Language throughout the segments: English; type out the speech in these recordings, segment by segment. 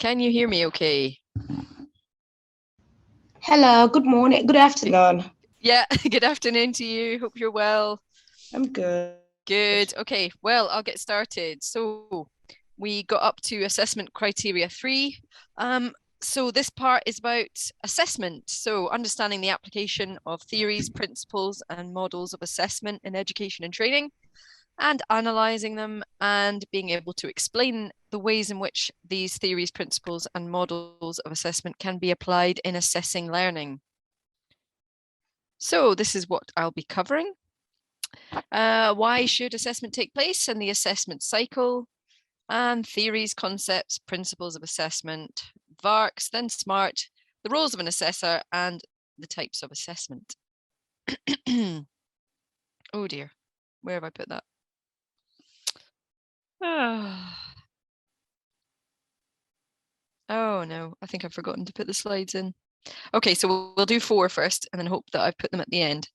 Can you hear me okay? Hello, good morning, good afternoon. Yeah, good afternoon to you. Hope you're well. I'm good. Good. Okay, well, I'll get started. So we got up to assessment criteria 3. So this part is about assessment. So understanding the application of theories, principles, and models of assessment in education and training, and analysing them and being able to explain the ways in which these theories, principles, and models of assessment can be applied in assessing learning. So this is what I'll be covering. Why should assessment take place and the assessment cycle, and theories, concepts, principles of assessment, VARCs, then SMART, the roles of an assessor, and the types of assessment. Oh dear, where have I put that? Oh no, I think I've forgotten to put the slides in. Okay, so we'll do 4 first and then hope that I've put them at the end.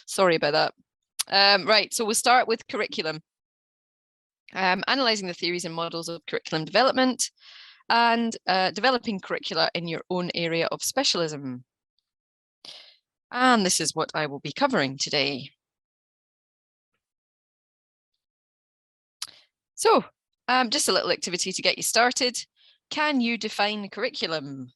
Sorry about that. Right, so we'll start with curriculum. Analysing the theories and models of curriculum development, and developing curricula in your own area of specialism. And this is what I will be covering today. So, just a little activity to get you started. Can you define curriculum?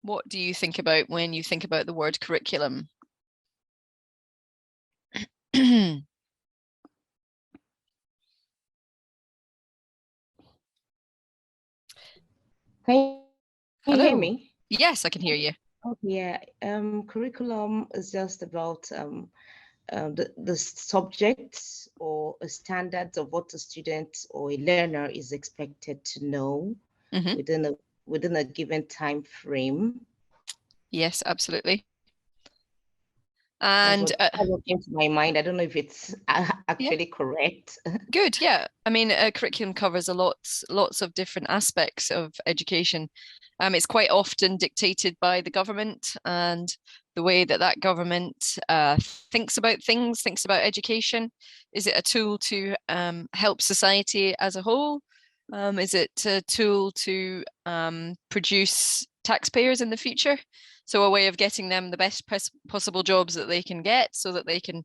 What do you think about when you think about the word curriculum? Can you hear Hello. me? Yes, I can hear you. Oh, yeah, curriculum is just about the subjects or standards of what a student or a learner is expected to know within a given time frame. Yes, absolutely. That's And what came to my mind. I don't know if it's yeah, actually correct. good. Yeah, I mean, a curriculum covers lots of different aspects of education. It's quite often dictated by the government and the way that that government thinks about things, thinks about education. Is it a tool to help society as a whole? Is it a tool to produce taxpayers in the future? So a way of getting them the best possible jobs that they can get so that they can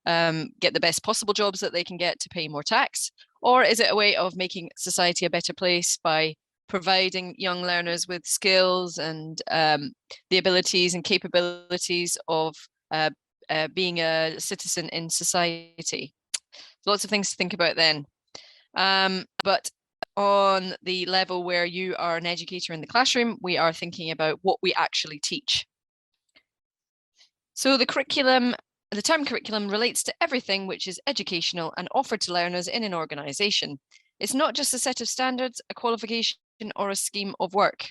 get the best possible jobs that they can get to pay more tax? Or is it a way of making society a better place by providing young learners with skills and the abilities and capabilities of being a citizen in society? Lots of things to think about then. But on the level where you are an educator in the classroom, we are thinking about what we actually teach. So the term curriculum relates to everything which is educational and offered to learners in an organisation. It's not just a set of standards, a qualification, or a scheme of work.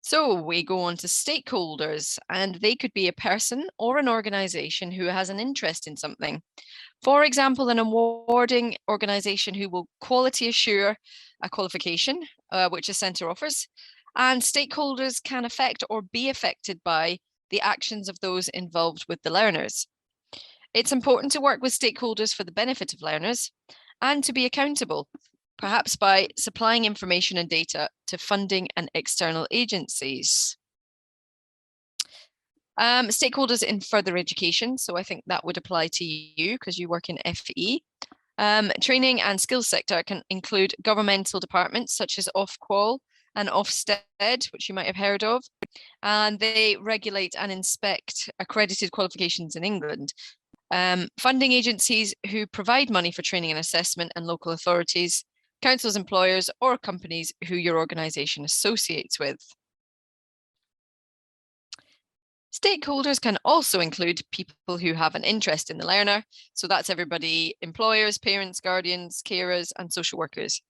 So we go on to stakeholders, and they could be a person or an organisation who has an interest in something. For example, an awarding organisation who will quality assure a qualification, which a centre offers, and stakeholders can affect or be affected by the actions of those involved with the learners. It's important to work with stakeholders for the benefit of learners and to be accountable, perhaps by supplying information and data to funding and external agencies. Stakeholders in further education, so I think that would apply to you because you work in FE. Training and skills sector can include governmental departments such as Ofqual and Ofsted, which you might have heard of, and they regulate and inspect accredited qualifications in England. Funding agencies who provide money for training and assessment, and local authorities, councils, employers, or companies who your organisation associates with. Stakeholders can also include people who have an interest in the learner. So that's everybody, employers, parents, guardians, carers, and social workers.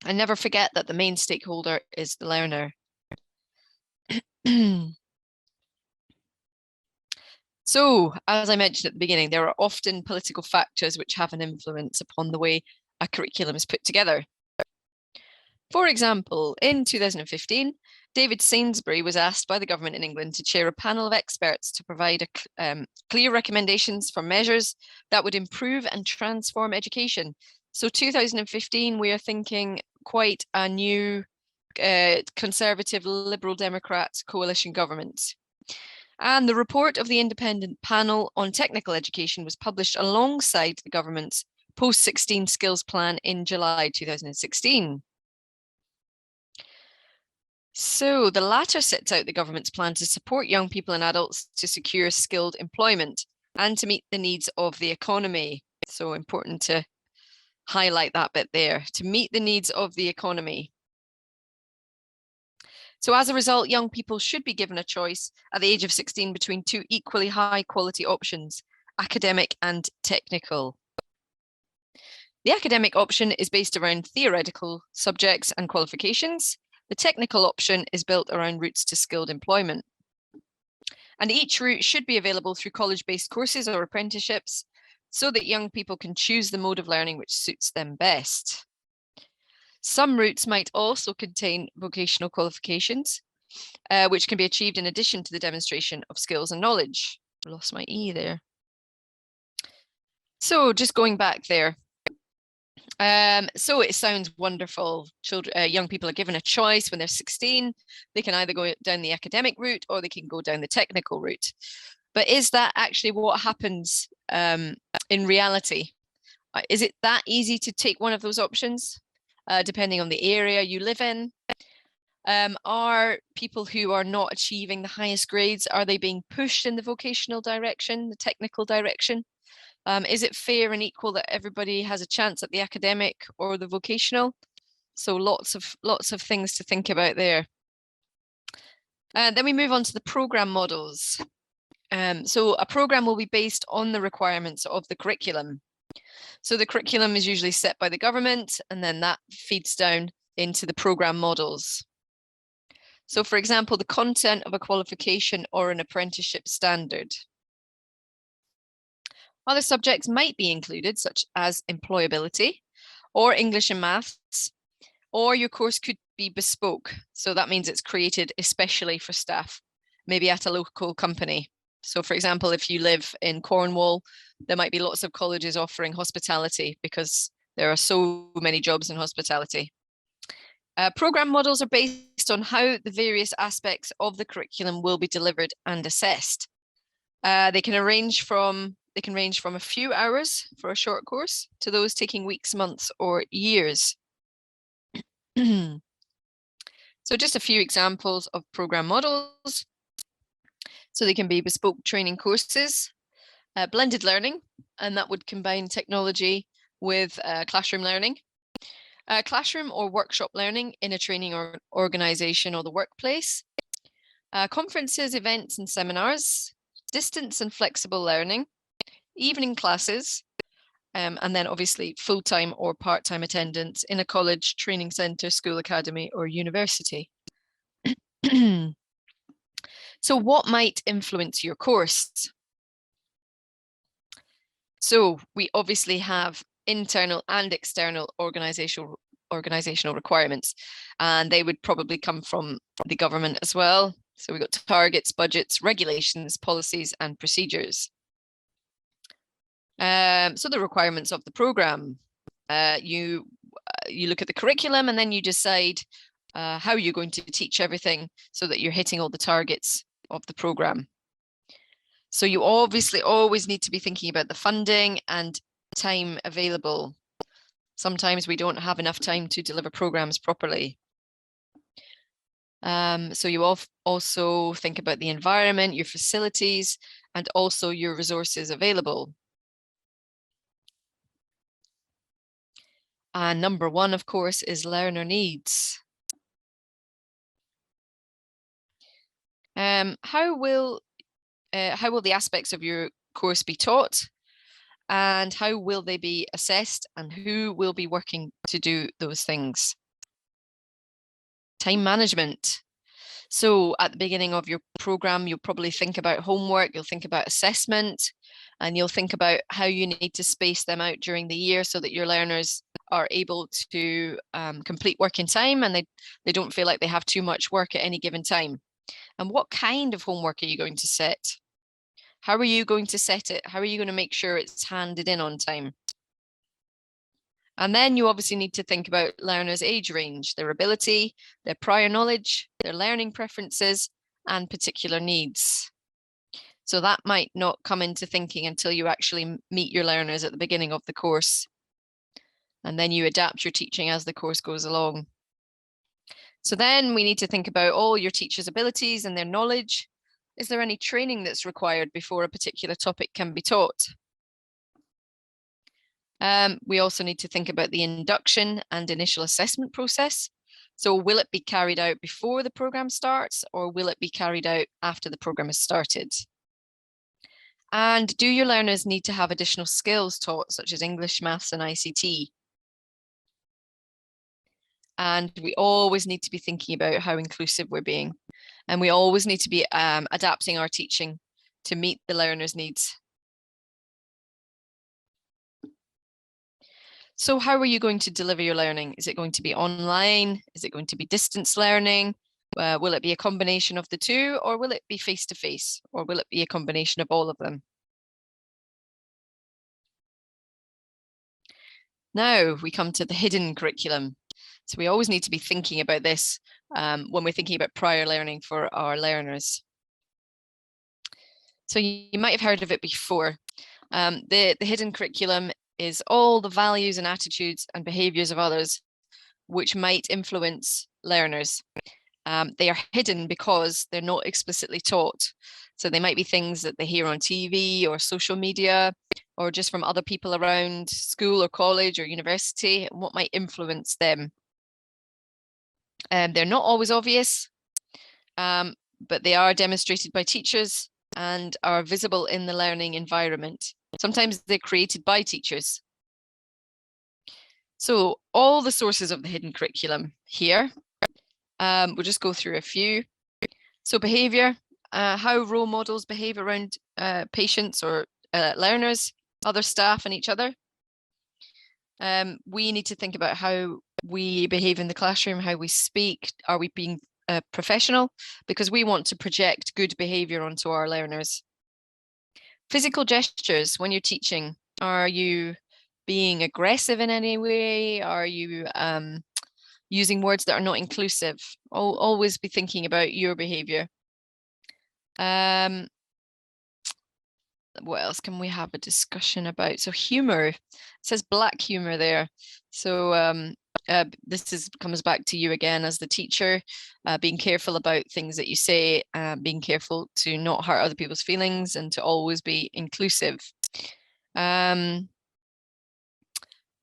And never forget that the main stakeholder is the learner. So, as I mentioned at the beginning, there are often political factors which have an influence upon the way a curriculum is put together. For example, in 2015, David Sainsbury was asked by the government in England to chair a panel of experts to provide clear recommendations for measures that would improve and transform education. So 2015, we are thinking quite a new Conservative Liberal Democrat coalition government. And the report of the independent panel on technical education was published alongside the government's post-16 skills plan in July 2016. So the latter sets out the government's plan to support young people and adults to secure skilled employment and to meet the needs of the economy. So important to highlight that bit there, to meet the needs of the economy. So as a result, young people should be given a choice at the age of 16 between two equally high quality options, academic and technical. The academic option is based around theoretical subjects and qualifications. The technical option is built around routes to skilled employment. And each route should be available through college-based courses or apprenticeships so that young people can choose the mode of learning which suits them best. Some routes might also contain vocational qualifications, which can be achieved in addition to the demonstration of skills and knowledge. I lost my E there. So just going back there. So it sounds wonderful. Young people are given a choice when they're 16. They can either go down the academic route or they can go down the technical route. But is that actually what happens in reality? Is it that easy to take one of those options, depending on the area you live in? Are people who are not achieving the highest grades, are they being pushed in the vocational direction, the technical direction? Is it fair and equal that everybody has a chance at the academic or the vocational? So lots of things to think about there. Then we move on to the program models. So a program will be based on the requirements of the curriculum. So the curriculum is usually set by the government, and then that feeds down into the program models. So for example, the content of a qualification or an apprenticeship standard. Other subjects might be included, such as employability or English and maths, or your course could be bespoke. So that means it's created especially for staff, maybe at a local company. So for example, if you live in Cornwall, there might be lots of colleges offering hospitality because there are so many jobs in hospitality. Program models are based on how the various aspects of the curriculum will be delivered and assessed. They can range from a few hours for a short course to those taking weeks, months, or years. So just a few examples of program models. So they can be bespoke training courses, blended learning, and that would combine technology with classroom learning. Classroom or workshop learning in a training or organization or the workplace. Conferences, events, and seminars. Distance and flexible learning. Evening classes, and then obviously full-time or part-time attendance in a college, training centre, school, academy, or university. So what might influence your course? So we obviously have internal and external organizational requirements, and they would probably come from the government as well. So we've got targets, budgets, regulations, policies, and procedures. So the requirements of the program, you look at the curriculum and then you decide how you're going to teach everything so that you're hitting all the targets of the program. So you obviously always need to be thinking about the funding and time available. Sometimes we don't have enough time to deliver programs properly. So you also think about the environment, your facilities, and also your resources available. And number one, of course, is learner needs. How will the aspects of your course be taught? And how will they be assessed? And who will be working to do those things? Time management. So at the beginning of your program, you'll probably think about homework, you'll think about assessment, and you'll think about how you need to space them out during the year so that your learners are able to complete work in time, and they don't feel like they have too much work at any given time. And what kind of homework are you going to set? How are you going to set it? How are you going to make sure it's handed in on time? And then you obviously need to think about learners' age range, their ability, their prior knowledge, their learning preferences, and particular needs. So that might not come into thinking until you actually meet your learners at the beginning of the course. And then you adapt your teaching as the course goes along. So then we need to think about all your teachers' abilities and their knowledge. Is there any training that's required before a particular topic can be taught? We also need to think about the induction and initial assessment process. So will it be carried out before the program starts, or will it be carried out after the program has started? And do your learners need to have additional skills taught, such as English, maths, and ICT? And we always need to be thinking about how inclusive we're being. And we always need to be adapting our teaching to meet the learners' needs. So how are you going to deliver your learning? Is it going to be online? Is it going to be distance learning? Will it be a combination of the two, or will it be face-to-face, or will it be a combination of all of them? Now we come to the hidden curriculum. So we always need to be thinking about this when we're thinking about prior learning for our learners. So you might have heard of it before. The hidden curriculum is all the values and attitudes and behaviors of others which might influence learners. They are hidden because they're not explicitly taught. So they might be things that they hear on TV or social media, or just from other people around school or college or university, and what might influence them. They're not always obvious, but they are demonstrated by teachers and are visible in the learning environment. Sometimes they're created by teachers. So all the sources of the hidden curriculum here, we'll just go through a few. So behavior, how role models behave around patients or learners, other staff and each other. We need to think about how we behave in the classroom, how we speak. Are we being professional? Because we want to project good behavior onto our learners. Physical gestures when you're teaching. Are you being aggressive in any way? Are you using words that are not inclusive? Always be thinking about your behavior. What else can we have a discussion about? So humor, it says black humor there. So this comes back to you again as the teacher, being careful about things that you say, being careful to not hurt other people's feelings and to always be inclusive.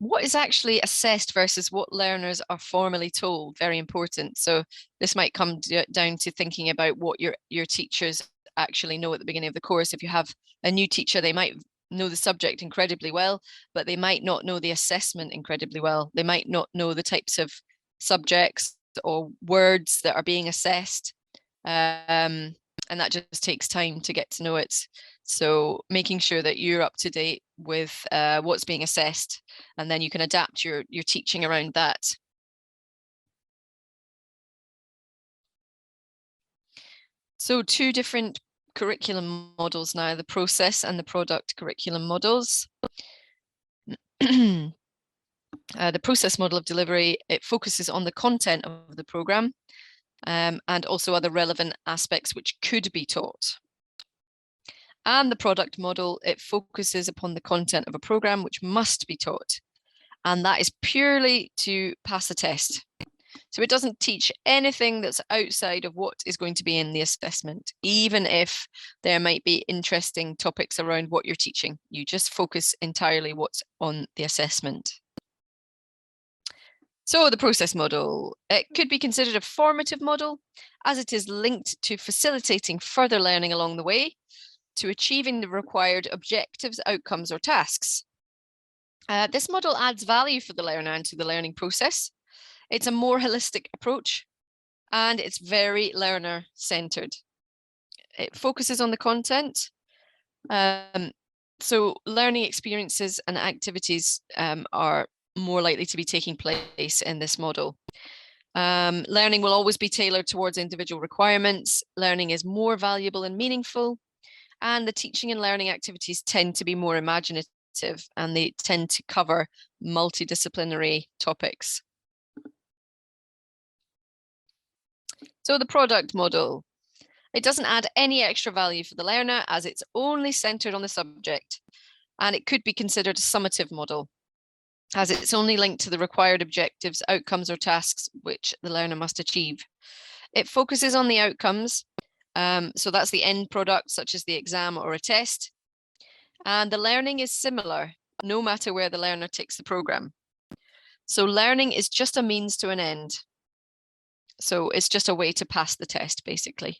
What is actually assessed versus what learners are formally told? Very important. So this might come down to thinking about what your teachers actually know at the beginning of the course. If you have a new teacher, they might know the subject incredibly well, but they might not know the assessment incredibly well. They might not know the types of subjects or words that are being assessed. And that just takes time to get to know it. So making sure that you're up to date with what's being assessed, and then you can adapt your teaching around that. So two different curriculum models now, the process and the product curriculum models. The process model of delivery, it focuses on the content of the program and also other relevant aspects which could be taught. And the product model, it focuses upon the content of a program which must be taught. And that is purely to pass a test. So it doesn't teach anything that's outside of what is going to be in the assessment, even if there might be interesting topics around what you're teaching. You just focus entirely what's on the assessment. So the process model, it could be considered a formative model as it is linked to facilitating further learning along the way to achieving the required objectives, outcomes, or tasks. This model adds value for the learner and to the learning process. It's a more holistic approach and it's very learner-centered. It focuses on the content. So learning experiences and activities are more likely to be taking place in this model. Learning will always be tailored towards individual requirements. Learning is more valuable and meaningful, and the teaching and learning activities tend to be more imaginative, and they tend to cover multidisciplinary topics. So the product model. It doesn't add any extra value for the learner as it's only centered on the subject, and it could be considered a summative model as it's only linked to the required objectives, outcomes, or tasks which the learner must achieve. It focuses on the outcomes, so that's the end product, such as the exam or a test, and the learning is similar no matter where the learner takes the program. So learning is just a means to an end. So it's just a way to pass the test, basically.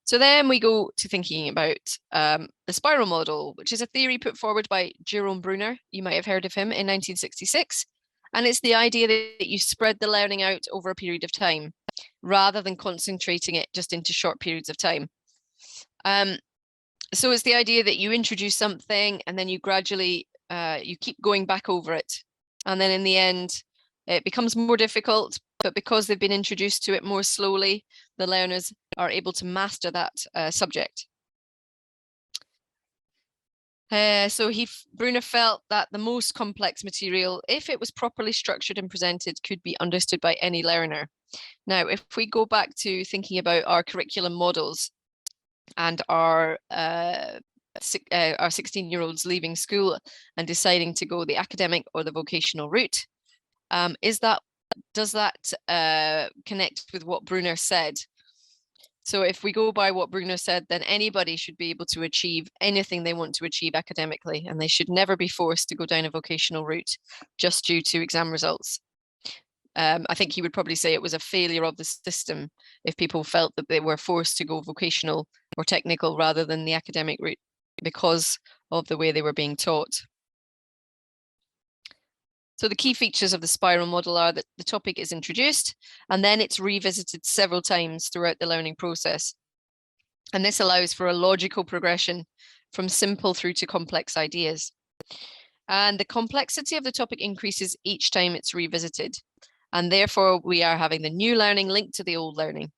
So then we go to thinking about the spiral model, which is a theory put forward by Jerome Bruner. You might have heard of him in 1966. And it's the idea that you spread the learning out over a period of time rather than concentrating it just into short periods of time. So it's the idea that you introduce something and then you gradually, you keep going back over it. And then in the end, it becomes more difficult, but because they've been introduced to it more slowly, the learners are able to master that subject. So Bruner felt that the most complex material, if it was properly structured and presented, could be understood by any learner. Now, if we go back to thinking about our curriculum models and our 16-year-olds leaving school and deciding to go the academic or the vocational route, does that connect with what Bruner said? So if we go by what Bruner said, then anybody should be able to achieve anything they want to achieve academically, and they should never be forced to go down a vocational route just due to exam results. I think he would probably say it was a failure of the system if people felt that they were forced to go vocational or technical rather than the academic route because of the way they were being taught. So the key features of the spiral model are that the topic is introduced and then it's revisited several times throughout the learning process. And this allows for a logical progression from simple through to complex ideas. And the complexity of the topic increases each time it's revisited. And therefore, we are having the new learning linked to the old learning.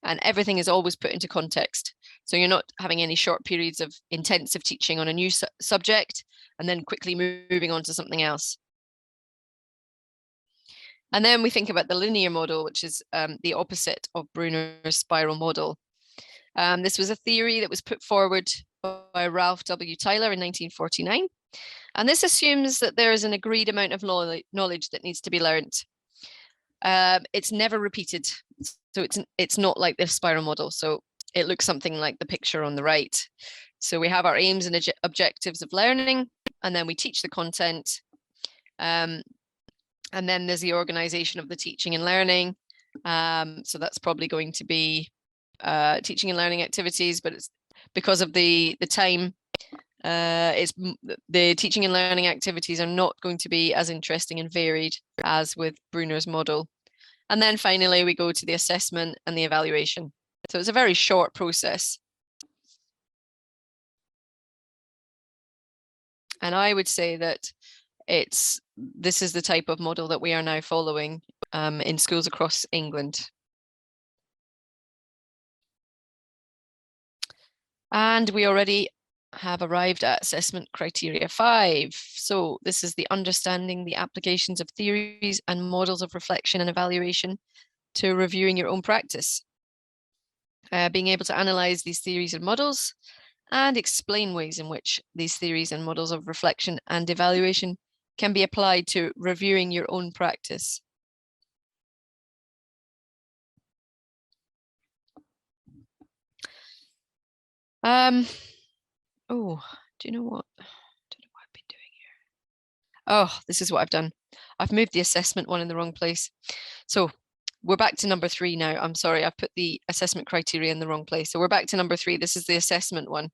And everything is always put into context. So you're not having any short periods of intensive teaching on a new subject and then quickly moving on to something else. And then we think about the linear model, which is the opposite of Bruner's spiral model. This was a theory that was put forward by Ralph W. Tyler in 1949. And this assumes that there is an agreed amount of knowledge that needs to be learned. It's never repeated. So it's not like the spiral model. So it looks something like the picture on the right. So we have our aims and objectives of learning, and then we teach the content. And then there's the organization of the teaching and learning. So that's probably going to be teaching and learning activities, but it's because of the time, the teaching and learning activities are not going to be as interesting and varied as with Bruner's model. And then finally, we go to the assessment and the evaluation. So it's a very short process. And I would say that this is the type of model that we are now following in schools across England. And we already have arrived at assessment criteria 5. So this is the understanding the applications of theories and models of reflection and evaluation to reviewing your own practice. Being able to analyze these theories and models and explain ways in which these theories and models of reflection and evaluation can be applied to reviewing your own practice. Oh, do you know what? I don't know what I've been doing here. Oh, this is what I've done. I've moved the assessment one in the wrong place. So we're back to number 3 now. I'm sorry, I've put the assessment criteria in the wrong place. So we're back to number 3. This is the assessment one.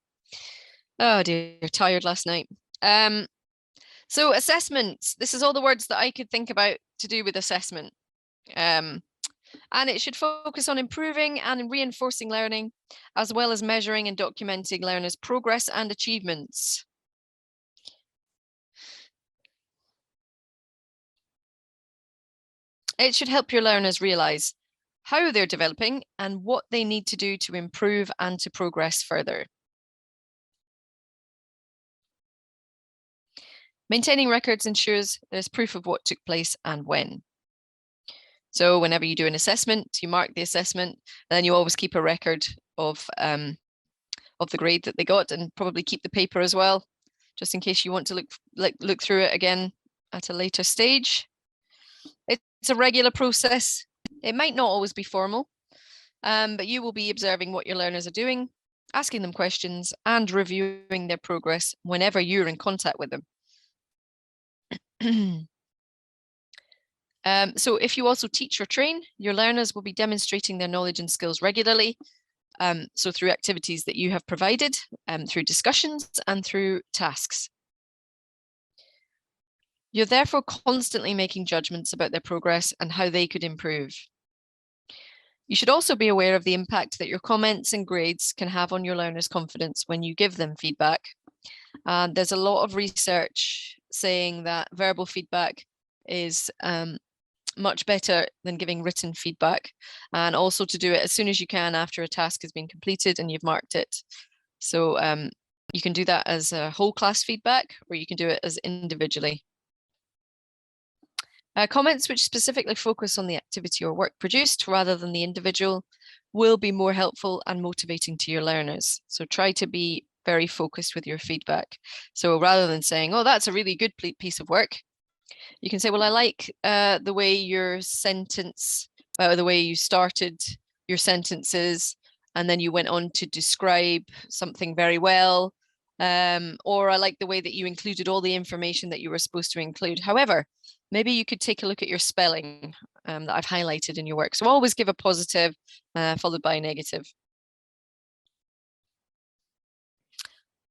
Oh dear, tired last night. So assessments, this is all the words that I could think about to do with assessment. And it should focus on improving and reinforcing learning, as well as measuring and documenting learners' progress and achievements. It should help your learners realize how they're developing and what they need to do to improve and to progress further. Maintaining records ensures there's proof of what took place and when. So whenever you do an assessment, you mark the assessment, and then you always keep a record of the grade that they got, and probably keep the paper as well, just in case you want to look through it again at a later stage. It's a regular process. It might not always be formal, but you will be observing what your learners are doing, asking them questions, and reviewing their progress whenever you're in contact with them. So if you also teach or train, your learners will be demonstrating their knowledge and skills regularly. So through activities that you have provided, through discussions and through tasks. You're therefore constantly making judgments about their progress and how they could improve. You should also be aware of the impact that your comments and grades can have on your learners' confidence when you give them feedback. There's a lot of research saying that verbal feedback is much better than giving written feedback, and also to do it as soon as you can after a task has been completed and you've marked it. So you can do that as a whole class feedback, or you can do it as individually. Comments which specifically focus on the activity or work produced rather than the individual will be more helpful and motivating to your learners. So try to be very focused with your feedback. So rather than saying, oh, that's a really good piece of work, you can say, well, I like the way your sentence, the way you started your sentences, and then you went on to describe something very well. Or I like the way that you included all the information that you were supposed to include. However, maybe you could take a look at your spelling that I've highlighted in your work. So always give a positive followed by a negative.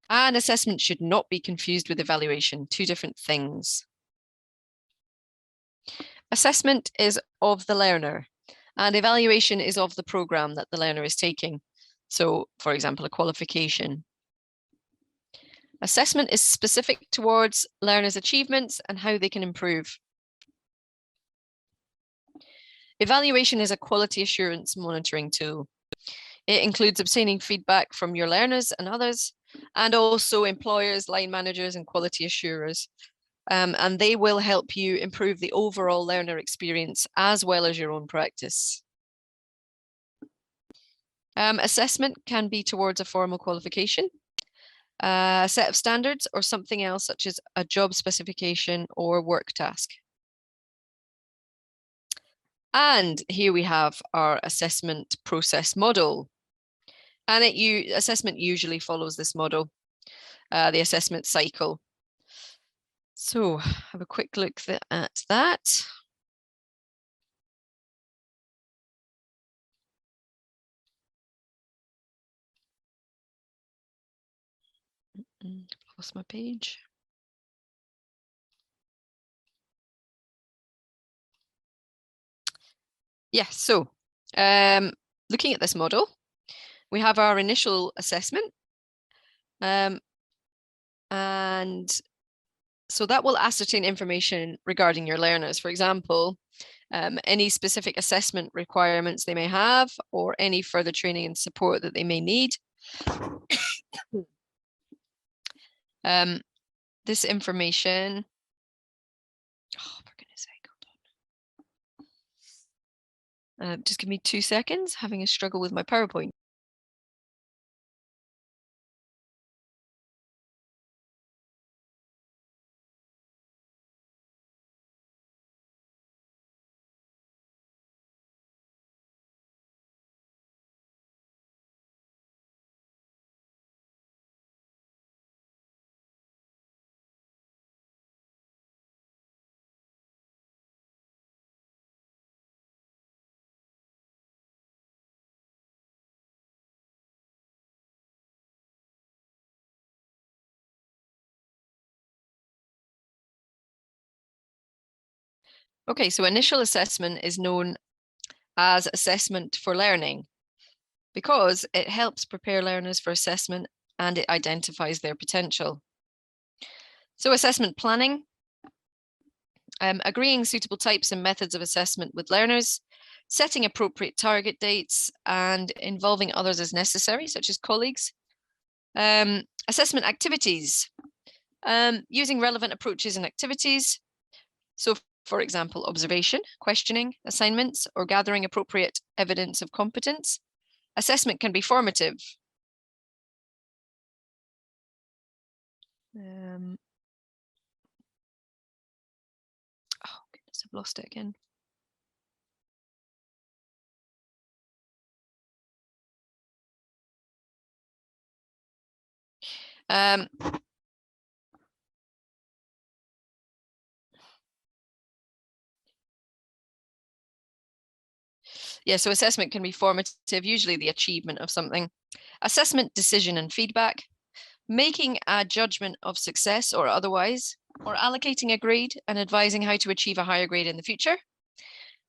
And assessment should not be confused with evaluation, two different things. Assessment is of the learner, and evaluation is of the program that the learner is taking. So, for example, a qualification. Assessment is specific towards learners' achievements and how they can improve. Evaluation is a quality assurance monitoring tool. It includes obtaining feedback from your learners and others, and also employers, line managers, and quality assurers. And they will help you improve the overall learner experience as well as your own practice. Assessment can be towards a formal qualification, a set of standards, or something else such as a job specification or work task. And here we have our assessment process model. And assessment usually follows this model, the assessment cycle. So have a quick look at that. Lost my page. Yeah, so looking at this model, we have our initial assessment. And so that will ascertain information regarding your learners. For example, any specific assessment requirements they may have, or any further training and support that they may need. This information, oh, for goodness sake, hold on. Just give me 2 seconds, having a struggle with my PowerPoint. Okay, so initial assessment is known as assessment for learning because it helps prepare learners for assessment and it identifies their potential. So assessment planning Agreeing suitable types and methods of assessment with learners, setting appropriate target dates, and involving others as necessary, such as colleagues. Assessment activities, using relevant approaches and activities. So, for example, observation, questioning, assignments, or gathering appropriate evidence of competence. Assessment can be formative. Oh, goodness, I've lost it again. Yeah, so assessment can be formative, usually the achievement of something. Assessment, decision, and feedback. Making a judgment of success or otherwise, or allocating a grade and advising how to achieve a higher grade in the future.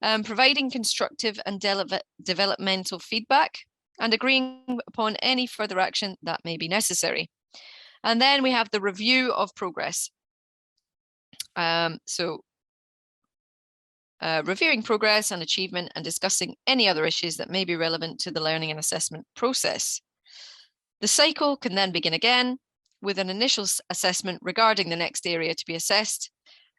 Providing constructive and developmental feedback, and agreeing upon any further action that may be necessary. And then we have the review of progress. Reviewing progress and achievement and discussing any other issues that may be relevant to the learning and assessment process. The cycle can then begin again with an initial assessment regarding the next area to be assessed,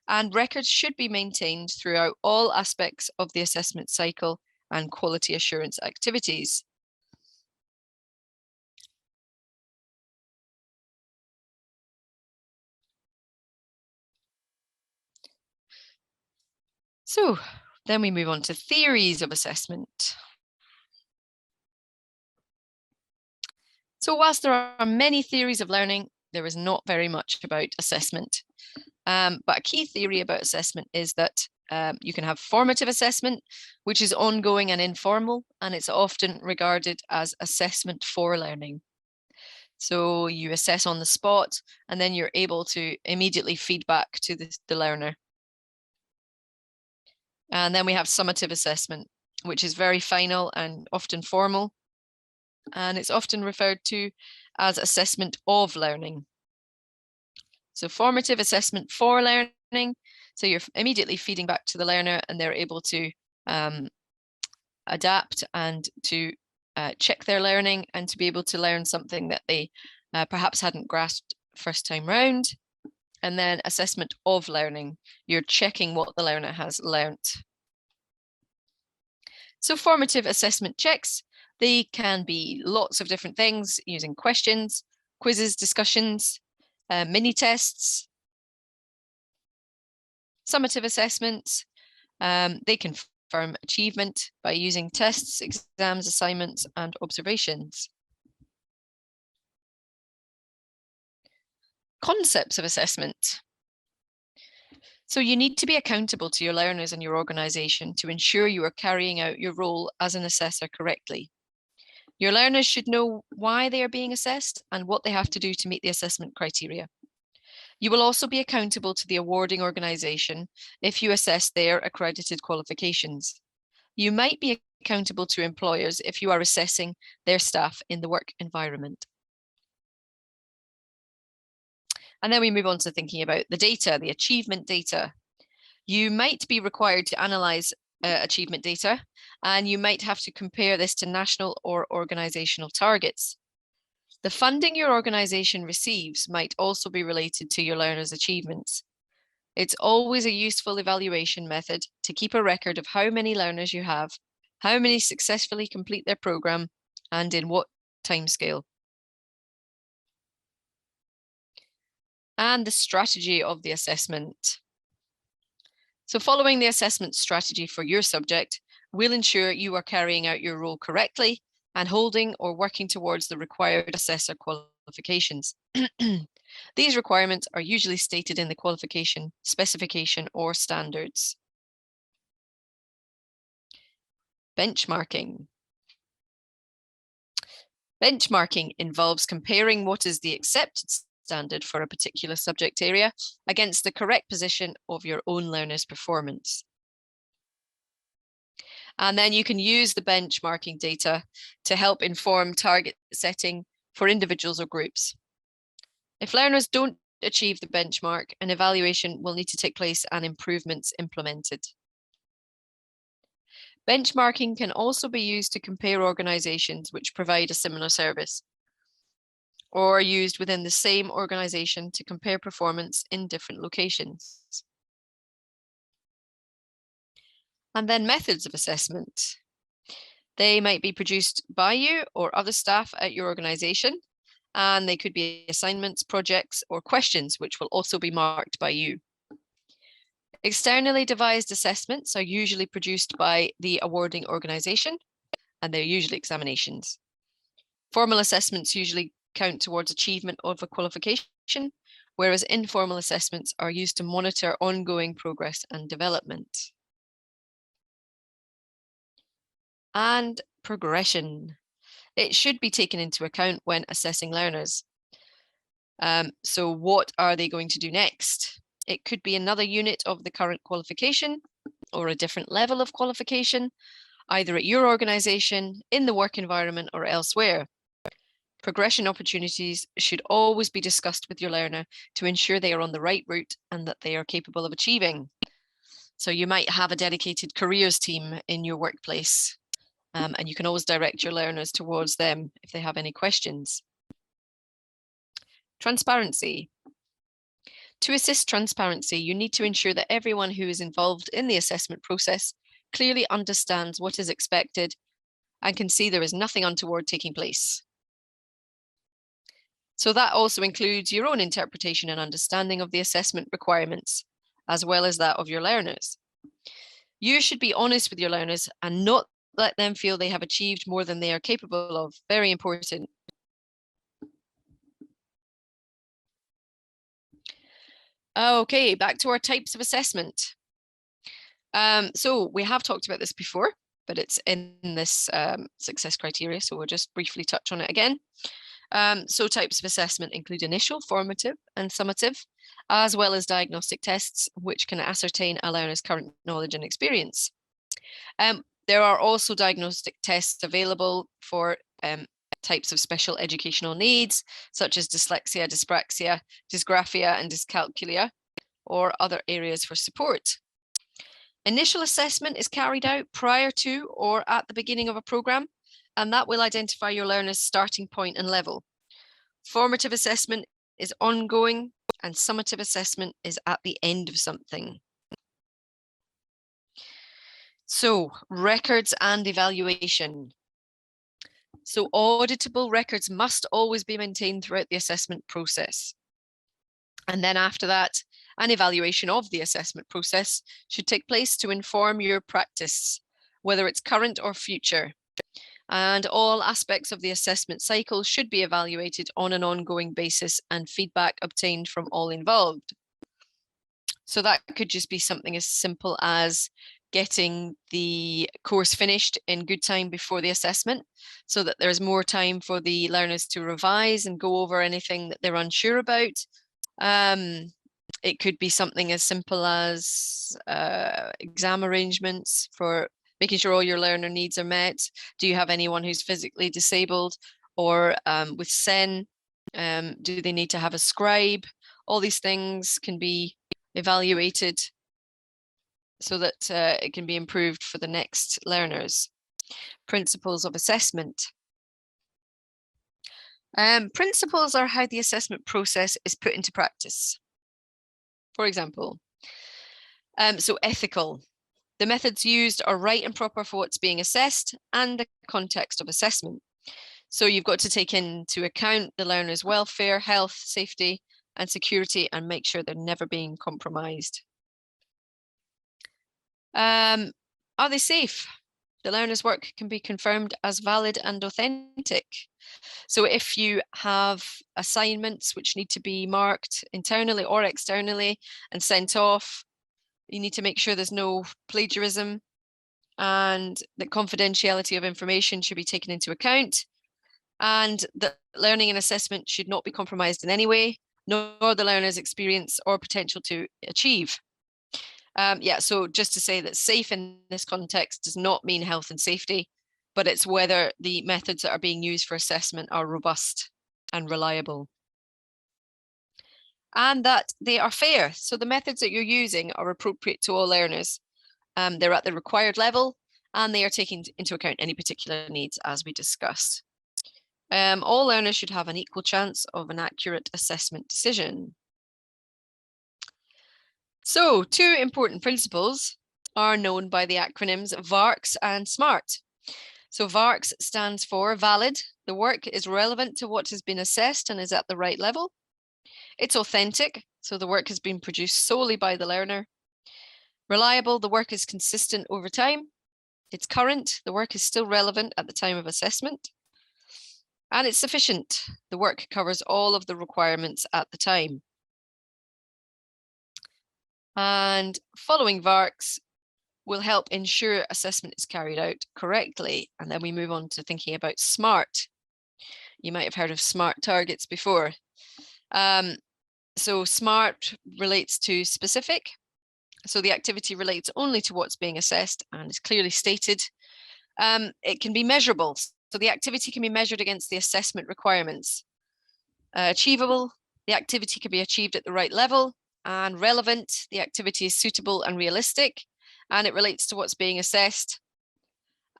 and records should be maintained throughout all aspects of the assessment cycle and quality assurance activities. So then we move on to theories of assessment. So whilst there are many theories of learning, there is not very much about assessment. But a key theory about assessment is that you can have formative assessment, which is ongoing and informal, and it's often regarded as assessment for learning. So you assess on the spot, and then you're able to immediately feed back to the learner. And then we have summative assessment, which is very final and often formal. And it's often referred to as assessment of learning. So formative assessment for learning. So you're immediately feeding back to the learner and they're able to adapt and to check their learning and to be able to learn something that they perhaps hadn't grasped first time round. And then assessment of learning. You're checking what the learner has learnt. So formative assessment checks, they can be lots of different things using questions, quizzes, discussions, mini tests. Summative assessments, they confirm achievement by using tests, exams, assignments, and observations. Concepts of assessment. So you need to be accountable to your learners and your organisation to ensure you are carrying out your role as an assessor correctly. Your learners should know why they are being assessed and what they have to do to meet the assessment criteria. You will also be accountable to the awarding organisation if you assess their accredited qualifications. You might be accountable to employers if you are assessing their staff in the work environment. And then we move on to thinking about the data, the achievement data. You might be required to analyse achievement data, and you might have to compare this to national or organisational targets. The funding your organisation receives might also be related to your learners' achievements. It's always a useful evaluation method to keep a record of how many learners you have, how many successfully complete their programme, and in what timescale. And the strategy of the assessment. So following the assessment strategy for your subject will ensure you are carrying out your role correctly and holding or working towards the required assessor qualifications. These requirements are usually stated in the qualification, specification, or standards. Benchmarking. Benchmarking involves comparing what is the accepted standard for a particular subject area against the correct position of your own learner's performance. And then you can use the benchmarking data to help inform target setting for individuals or groups. If learners don't achieve the benchmark, an evaluation will need to take place and improvements implemented. Benchmarking can also be used to compare organizations which provide a similar service, or are used within the same organization to compare performance in different locations. And then methods of assessment. They might be produced by you or other staff at your organization, and they could be assignments, projects, or questions, which will also be marked by you. Externally devised assessments are usually produced by the awarding organization, and they're usually examinations. Formal assessments usually count towards achievement of a qualification, whereas informal assessments are used to monitor ongoing progress and development. And progression. It should be taken into account when assessing learners. So what are they going to do next? It could be another unit of the current qualification or a different level of qualification, either at your organization, in the work environment, or elsewhere. Progression opportunities should always be discussed with your learner to ensure they are on the right route and that they are capable of achieving. So you might have a dedicated careers team in your workplace, and you can always direct your learners towards them if they have any questions. Transparency. To assist transparency, you need to ensure that everyone who is involved in the assessment process clearly understands what is expected and can see there is nothing untoward taking place. So that also includes your own interpretation and understanding of the assessment requirements, as well as that of your learners. You should be honest with your learners and not let them feel they have achieved more than they are capable of. Very important. Okay, back to our types of assessment. So we have talked about this before, but it's in this success criteria, so we'll just briefly touch on it again. So types of assessment include initial, formative, and summative, as well as diagnostic tests, which can ascertain a learner's current knowledge and experience. There are also diagnostic tests available for types of special educational needs, such as dyslexia, dyspraxia, dysgraphia, and dyscalculia, or other areas for support. Initial assessment is carried out prior to or at the beginning of a program, and that will identify your learner's starting point and level. Formative assessment is ongoing, and summative assessment is at the end of something. So, records and evaluation. So, auditable records must always be maintained throughout the assessment process. And then after that, an evaluation of the assessment process should take place to inform your practice, whether it's current or future. And all aspects of the assessment cycle should be evaluated on an ongoing basis and feedback obtained from all involved. So that could just be something as simple as getting the course finished in good time before the assessment, so that there's more time for the learners to revise and go over anything that they're unsure about. It could be something as simple as exam arrangements for making sure all your learner needs are met. Do you have anyone who's physically disabled, or with SEN, do they need to have a scribe? All these things can be evaluated so that it can be improved for the next learners. Principles of assessment. Principles are how the assessment process is put into practice. For example, so ethical. The methods used are right and proper for what's being assessed and the context of assessment. So you've got to take into account the learner's welfare, health, safety, and security, and make sure they're never being compromised. Are they safe? The learner's work can be confirmed as valid and authentic. So if you have assignments which need to be marked internally or externally and sent off, you need to make sure there's no plagiarism, and that confidentiality of information should be taken into account, and that learning and assessment should not be compromised in any way, nor the learner's experience or potential to achieve. So just to say that safe in this context does not mean health and safety, but it's whether the methods that are being used for assessment are robust and reliable. and that they are fair. So the methods that you're using are appropriate to all learners. They're at the required level, and they are taking into account any particular needs, as we discussed. All learners should have an equal chance of an accurate assessment decision. So 2 important principles are known by the acronyms VARCS and SMART. So VARCS stands for valid. The work is relevant to what has been assessed and is at the right level. It's authentic. So the work has been produced solely by the learner. Reliable. The work is consistent over time. It's current. The work is still relevant at the time of assessment. And it's sufficient. The work covers all of the requirements at the time. And following VARCS will help ensure assessment is carried out correctly. And then we move on to thinking about SMART. You might have heard of SMART targets before. So SMART relates to specific. So the activity relates only to what's being assessed and is clearly stated. It can be measurable. So the activity can be measured against the assessment requirements. Achievable, the activity can be achieved at the right level. And relevant, the activity is suitable and realistic, and it relates to what's being assessed.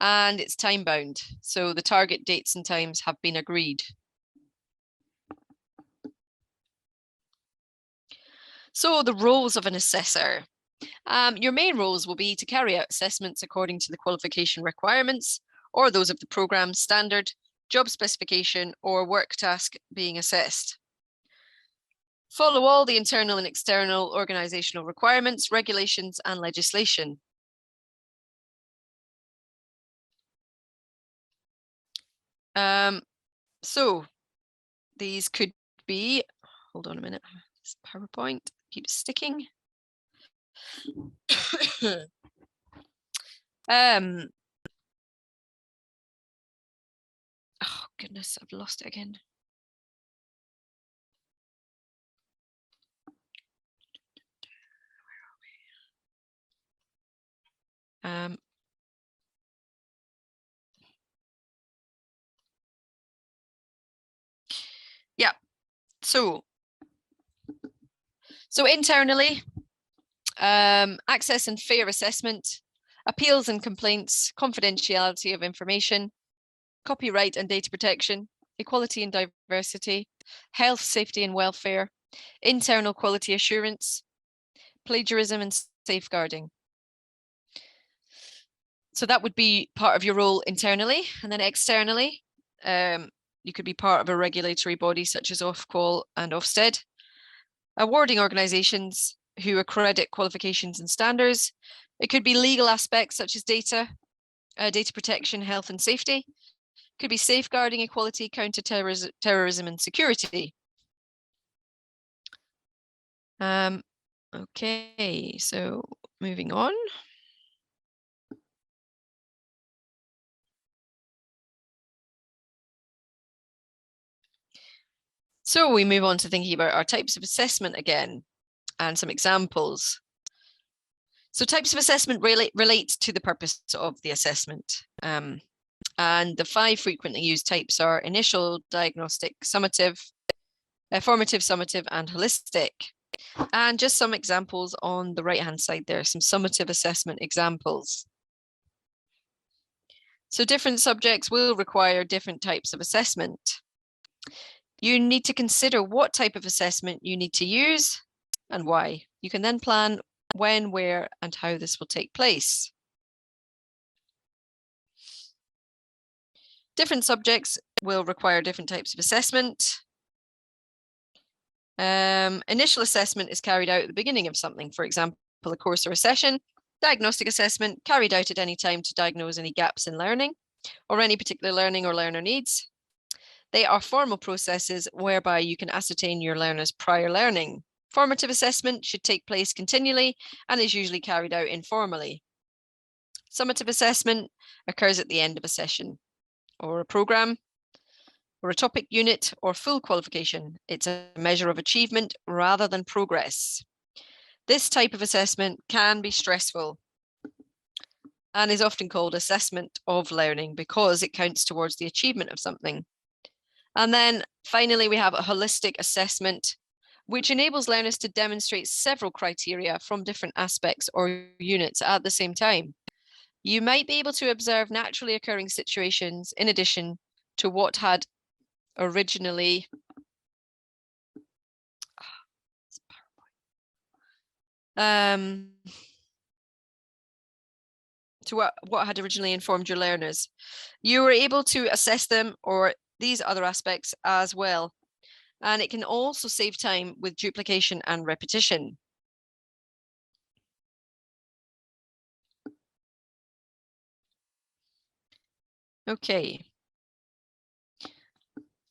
And it's time bound. So the target dates and times have been agreed. So the roles of an assessor. Your main roles will be to carry out assessments according to the qualification requirements or those of the programme standard, job specification, or work task being assessed. Follow all the internal and external organisational requirements, regulations, and legislation. So these could be, hold on a minute, this PowerPoint keeps sticking. Oh goodness, I've lost it again. Yeah, so internally, access and fair assessment, appeals and complaints, confidentiality of information, copyright and data protection, equality and diversity, health, safety and welfare, internal quality assurance, plagiarism and safeguarding. So that would be part of your role internally. And then externally, you could be part of a regulatory body such as Ofqual and Ofsted, awarding organisations who accredit qualifications and standards. It could be legal aspects such as data protection, health and safety. It could be safeguarding, equality, counter-terrorism and security. Okay, so moving on. So we move on to thinking about our types of assessment again and some examples. So types of assessment relate to the purpose of the assessment. And the 5 frequently used types are initial, diagnostic, summative, formative, summative, and holistic. And just some examples on the right-hand side there, some summative assessment examples. So different subjects will require different types of assessment. You need to consider what type of assessment you need to use and why. You can then plan when, where, and how this will take place. Different subjects will require different types of assessment. Initial assessment is carried out at the beginning of something, for example, a course or a session. Diagnostic assessment carried out at any time to diagnose any gaps in learning or any particular learning or learner needs. They are formal processes whereby you can ascertain your learner's prior learning. Formative assessment should take place continually and is usually carried out informally. Summative assessment occurs at the end of a session or a programme or a topic unit or full qualification. It's a measure of achievement rather than progress. This type of assessment can be stressful and is often called assessment of learning because it counts towards the achievement of something. And then finally, we have a holistic assessment, which enables learners to demonstrate several criteria from different aspects or units at the same time. You might be able to observe naturally occurring situations in addition to what had originally to what had originally informed your learners. You were able to assess them or these other aspects as well. And it can also save time with duplication and repetition. Okay.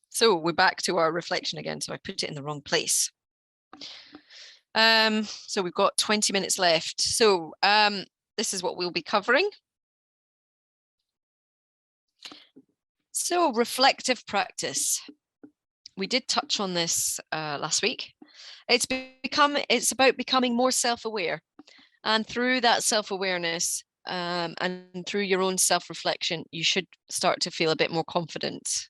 So we're back to our reflection again. So I put it in the wrong place. So we've got 20 minutes left. So this is what we'll be covering. So reflective practice. We did touch on this last week. It's about becoming more self-aware, and through that self-awareness and through your own self-reflection, you should start to feel a bit more confident.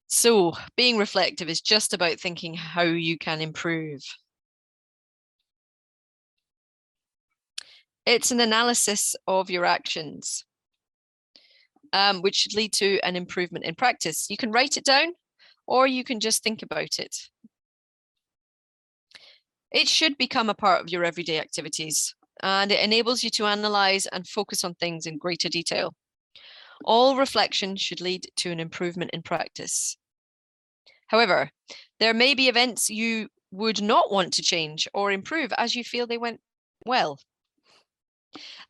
So being reflective is just about thinking how you can improve. It's an analysis of your actions, which should lead to an improvement in practice. You can write it down, or you can just think about it. It should become a part of your everyday activities, and it enables you to analyze and focus on things in greater detail. All reflection should lead to an improvement in practice. However, there may be events you would not want to change or improve as you feel they went well.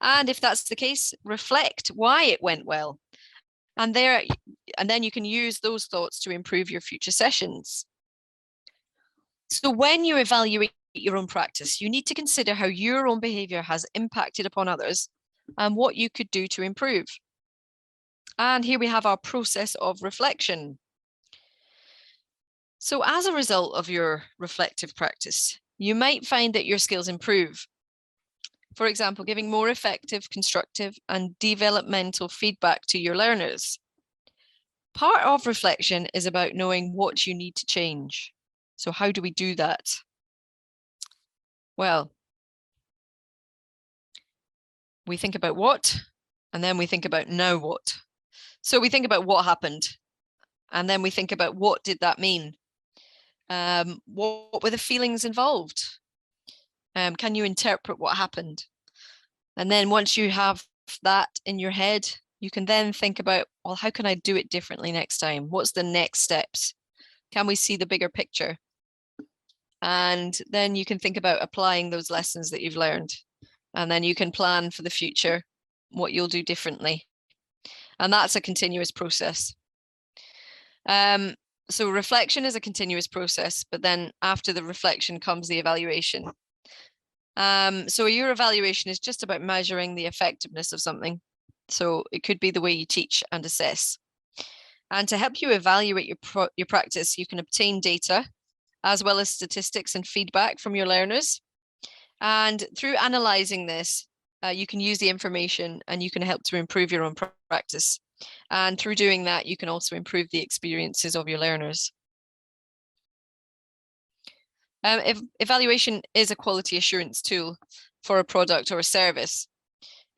And if that's the case, reflect why it went well. And then you can use those thoughts to improve your future sessions. So when you evaluate your own practice, you need to consider how your own behavior has impacted upon others and what you could do to improve. And here we have our process of reflection. So as a result of your reflective practice, you might find that your skills improve. For example, giving more effective, constructive, and developmental feedback to your learners. Part of reflection is about knowing what you need to change. So how do we do that? Well, we think about what, and then we think about now what. So we think about what happened, and then we think about what did that mean? What were the feelings involved? Can you interpret what happened? And then once you have that in your head, you can then think about, well, how can I do it differently next time? What's the next steps? Can we see the bigger picture? And then you can think about applying those lessons that you've learned. And then you can plan for the future, what you'll do differently. And that's a continuous process. So reflection is a continuous process, but then after the reflection comes the evaluation. So your evaluation is just about measuring the effectiveness of something. So it could be the way you teach and assess. And to help you evaluate your practice, you can obtain data as well as statistics and feedback from your learners. And through analyzing this, you can use the information and you can help to improve your own practice. And through doing that, you can also improve the experiences of your learners. Evaluation is a quality assurance tool for a product or a service.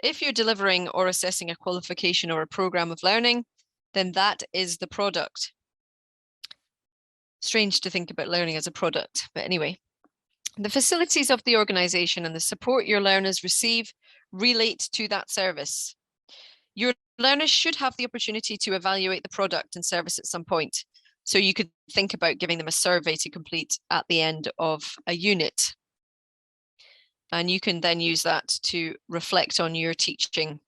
If you're delivering or assessing a qualification or a program of learning, then that is the product. Strange to think about learning as a product, but anyway. The facilities of the organization and the support your learners receive relate to that service. Your learners should have the opportunity to evaluate the product and service at some point. So you could think about giving them a survey to complete at the end of a unit. And you can then use that to reflect on your teaching.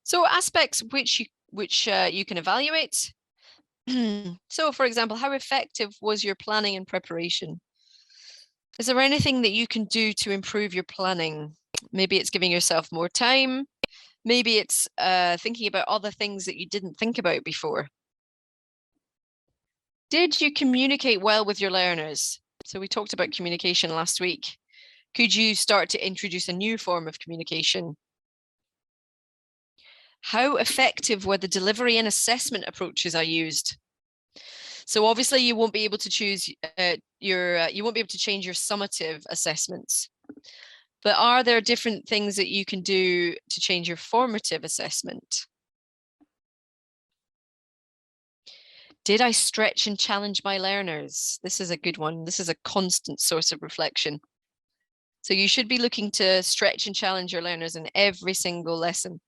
So aspects which you can evaluate. So for example, how effective was your planning and preparation? Is there anything that you can do to improve your planning? Maybe it's giving yourself more time. Maybe it's thinking about other things that you didn't think about before. Did you communicate well with your learners? So we talked about communication last week. Could you start to introduce a new form of communication? How effective were the delivery and assessment approaches I used? So obviously you won't be able to choose you won't be able to change your summative assessments. But are there different things that you can do to change your formative assessment? Did I stretch and challenge my learners? This is a good one. This is a constant source of reflection. So you should be looking to stretch and challenge your learners in every single lesson.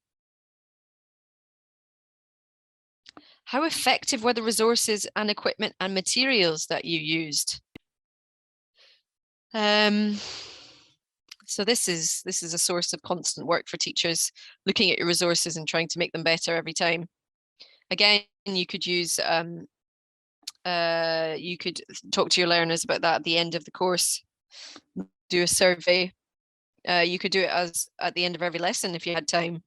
How effective were the resources and equipment and materials that you used? So this is a source of constant work for teachers, looking at your resources and trying to make them better every time. Again, you could use you could talk to your learners about that at the end of the course. Do a survey. You could do it as at the end of every lesson if you had time.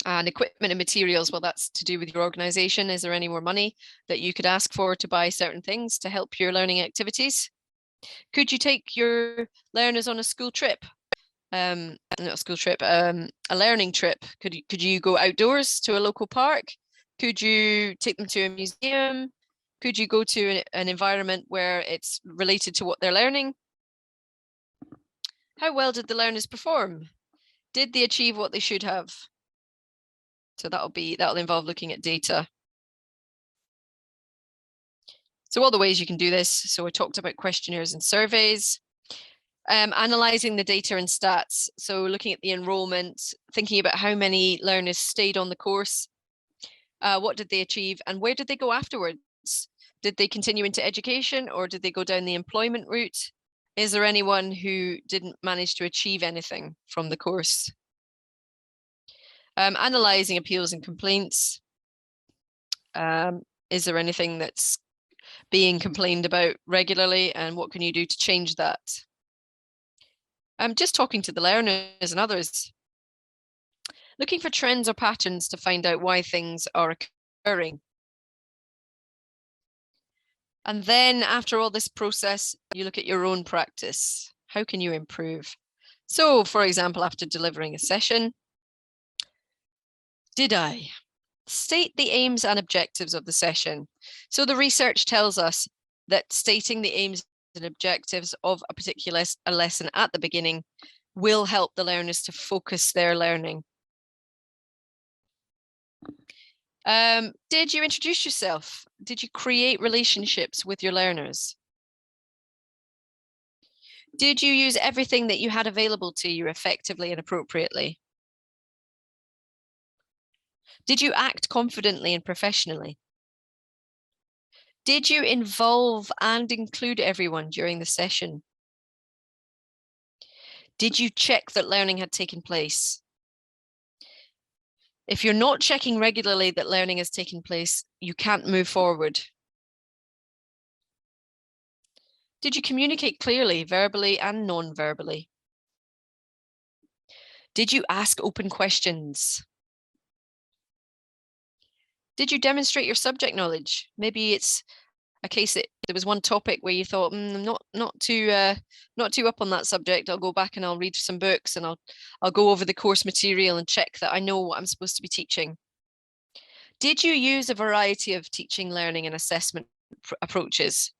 And equipment and materials, well, that's to do with your organization. Is there any more money that you could ask for to buy certain things to help your learning activities? Could you take your learners on a school trip? Not a school trip, a learning trip. Could you go outdoors to a local park? Could you take them to a museum? Could you go to an environment where it's related to what they're learning? How well did the learners perform? Did they achieve what they should have? So that'll involve looking at data. So all the ways you can do this. So we talked about questionnaires and surveys. Analyzing the data and stats. So looking at the enrollment, thinking about how many learners stayed on the course, what did they achieve, and where did they go afterwards? Did they continue into education, or did they go down the employment route? Is there anyone who didn't manage to achieve anything from the course? Analyzing appeals and complaints. Is there anything that's being complained about regularly, and what can you do to change that? Just talking to the learners and others. Looking for trends or patterns to find out why things are occurring. And then after all this process, you look at your own practice. How can you improve? So, for example, after delivering a session, did I state the aims and objectives of the session? So the research tells us that stating the aims and objectives of a particular lesson at the beginning will help the learners to focus their learning. Did you introduce yourself? Did you create relationships with your learners? Did you use everything that you had available to you effectively and appropriately? Did you act confidently and professionally? Did you involve and include everyone during the session? Did you check that learning had taken place? If you're not checking regularly that learning has taken place, you can't move forward. Did you communicate clearly, verbally and non-verbally? Did you ask open questions? Did you demonstrate your subject knowledge? Maybe it's a case that there was one topic where you thought, I'm not too up on that subject. I'll go back and I'll read some books and I'll go over the course material and check that I know what I'm supposed to be teaching. Did you use a variety of teaching, learning, and assessment approaches?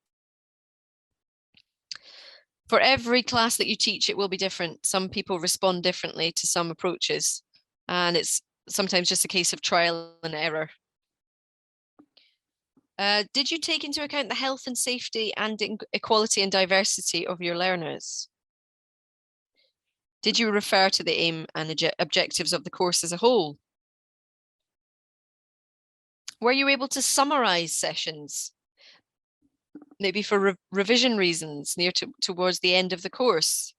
For every class that you teach, it will be different. Some people respond differently to some approaches, and it's sometimes just a case of trial and error. Did you take into account the health and safety and equality and diversity of your learners? Did you refer to the aim and objectives of the course as a whole? Were you able to summarize sessions? Maybe for revision reasons towards the end of the course?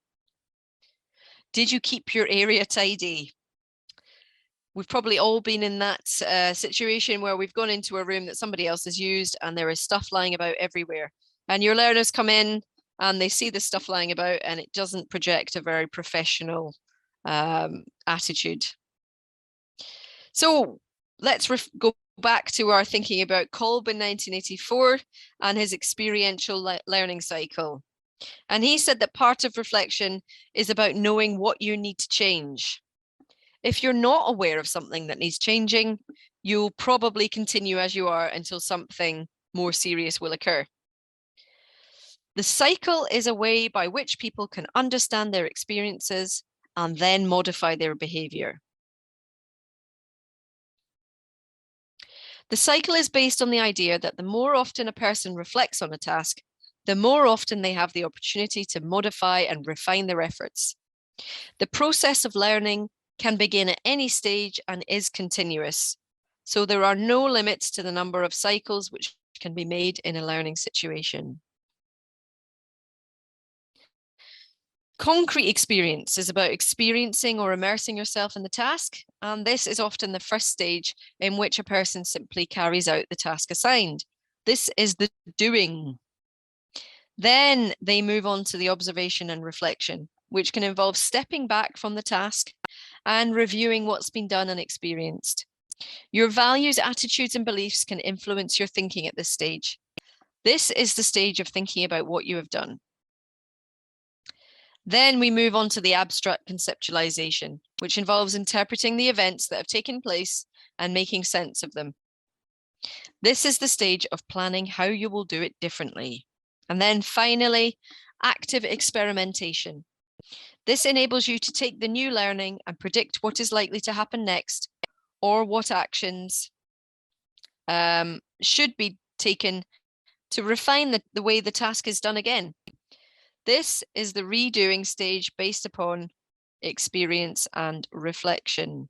Did you keep your area tidy? We've probably all been in that situation where we've gone into a room that somebody else has used and there is stuff lying about everywhere. And your learners come in and they see the stuff lying about and it doesn't project a very professional attitude. So let's go back to our thinking about Kolb in 1984 and his experiential learning cycle. And he said that part of reflection is about knowing what you need to change. If you're not aware of something that needs changing, you'll probably continue as you are until something more serious will occur. The cycle is a way by which people can understand their experiences and then modify their behavior. The cycle is based on the idea that the more often a person reflects on a task, the more often they have the opportunity to modify and refine their efforts. The process of learning can begin at any stage and is continuous. So there are no limits to the number of cycles which can be made in a learning situation. Concrete experience is about experiencing or immersing yourself in the task, and this is often the first stage in which a person simply carries out the task assigned. This is the doing. Then they move on to the observation and reflection, which can involve stepping back from the task and reviewing what's been done and experienced. Your values, attitudes, and beliefs can influence your thinking at this stage. This is the stage of thinking about what you have done. Then we move on to the abstract conceptualization, which involves interpreting the events that have taken place and making sense of them. This is the stage of planning how you will do it differently. And then finally, active experimentation. This enables you to take the new learning and predict what is likely to happen next, or what actions should be taken to refine the way the task is done again. This is the redoing stage based upon experience and reflection.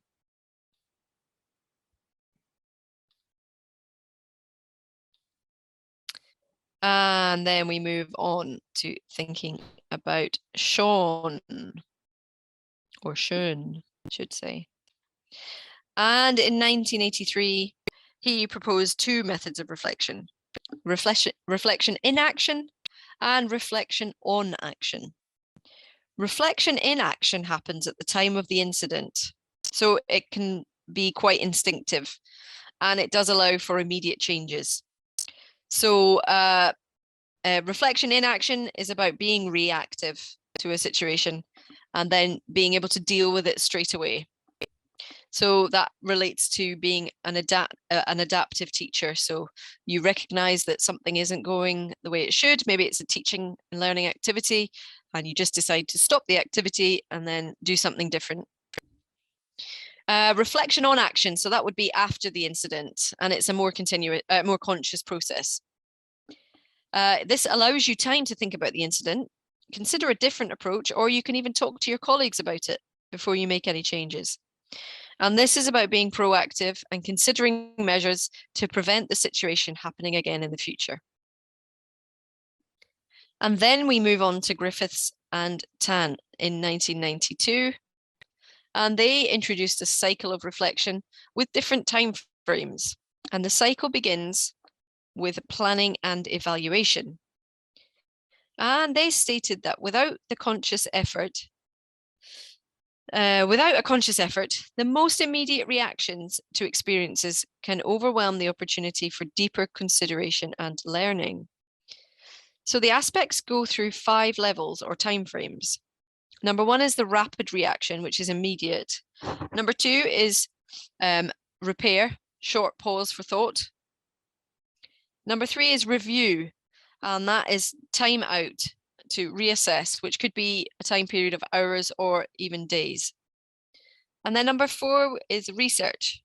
And then we move on to thinking about Sean, or Schoen, I should say. And in 1983, he proposed two methods of reflection: reflection in action and reflection on action. Reflection in action happens at the time of the incident, so it can be quite instinctive, and it does allow for immediate changes. So reflection in action is about being reactive to a situation and then being able to deal with it straight away. So that relates to being an adaptive teacher. So you recognize that something isn't going the way it should. Maybe it's a teaching and learning activity, and you just decide to stop the activity and then do something different. Reflection on action. So that would be after the incident, and it's a more continuous, more conscious process. This allows you time to think about the incident, consider a different approach, or you can even talk to your colleagues about it before you make any changes. And this is about being proactive and considering measures to prevent the situation happening again in the future. And then we move on to Griffiths and Tan in 1992. And they introduced a cycle of reflection with different time frames. And the cycle begins with planning and evaluation. And they stated that without a conscious effort, the most immediate reactions to experiences can overwhelm the opportunity for deeper consideration and learning. So the aspects go through 5 levels or timeframes. Number 1 is the rapid reaction, which is immediate. Number 2 is repair, short pause for thought. Number 3 is review, and that is time out to reassess, which could be a time period of hours or even days. And then number 4 is research,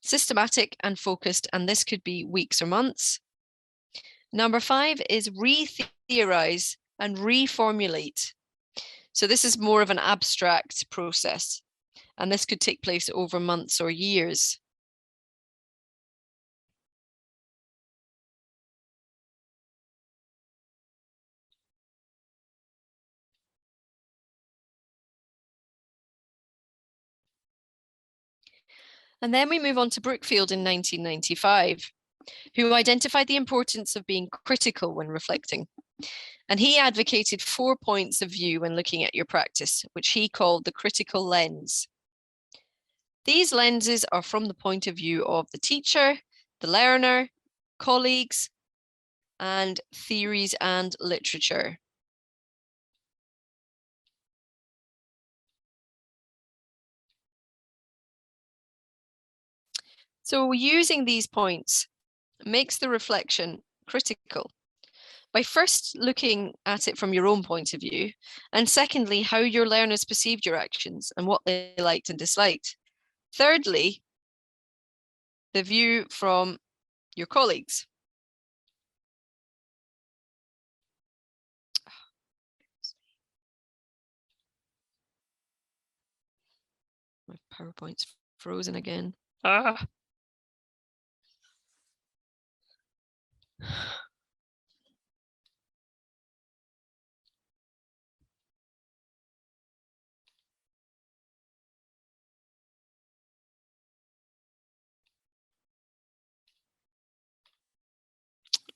systematic and focused, and this could be weeks or months. Number 5 is re-theorize and reformulate. So this is more of an abstract process, and this could take place over months or years. And then we move on to Brookfield in 1995, who identified the importance of being critical when reflecting. And he advocated 4 points of view when looking at your practice, which he called the critical lens. These lenses are from the point of view of the teacher, the learner, colleagues, and theories and literature. So using these points, makes the reflection critical by first looking at it from your own point of view, and secondly, how your learners perceived your actions and what they liked and disliked. Thirdly, the view from your colleagues. My PowerPoint's frozen again.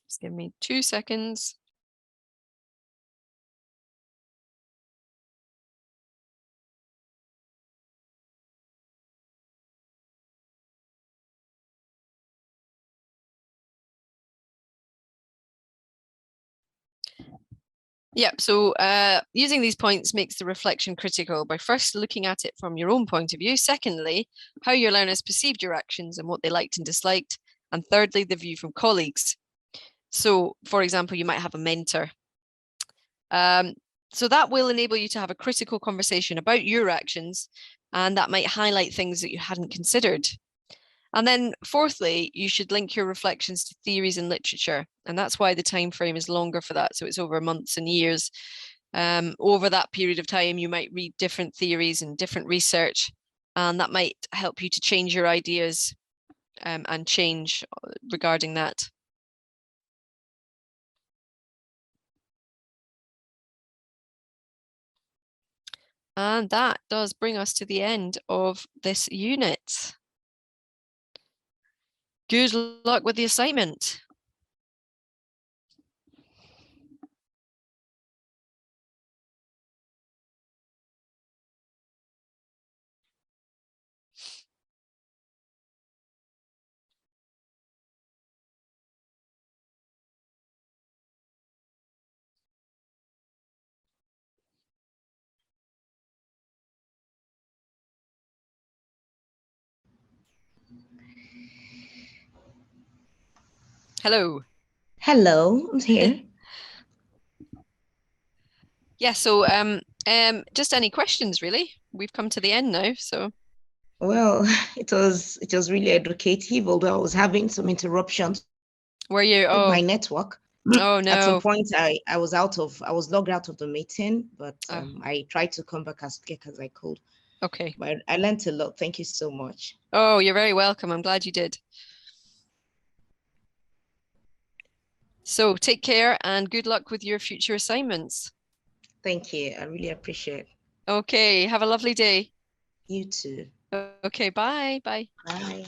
Just give me 2 seconds. Yeah, so using these points makes the reflection critical by first looking at it from your own point of view. Secondly, how your learners perceived your actions and what they liked and disliked. And thirdly, the view from colleagues. So, for example, you might have a mentor. So that will enable you to have a critical conversation about your actions, and that might highlight things that you hadn't considered. And then fourthly, you should link your reflections to theories and literature. And that's why the time frame is longer for that. So it's over months and years. Over that period of time, you might read different theories and different research, and that might help you to change your ideas and change regarding that. And that does bring us to the end of this unit. Good luck with the assignment. Hello. Hello, I'm here. Yeah, so just any questions really? We've come to the end now, so. Well, it was really educative, although I was having some interruptions Were you? with my Oh, network. oh At some no. point, I was logged out of the meeting, but Oh, I tried to come back as quick as I could. okay. But I learned a lot. Thank you so much. Oh, you're very welcome. I'm glad you did. So take care and good luck with your future assignments. Thank you. I really appreciate it. Okay, have a lovely day. You too. Okay, bye. Bye. Bye.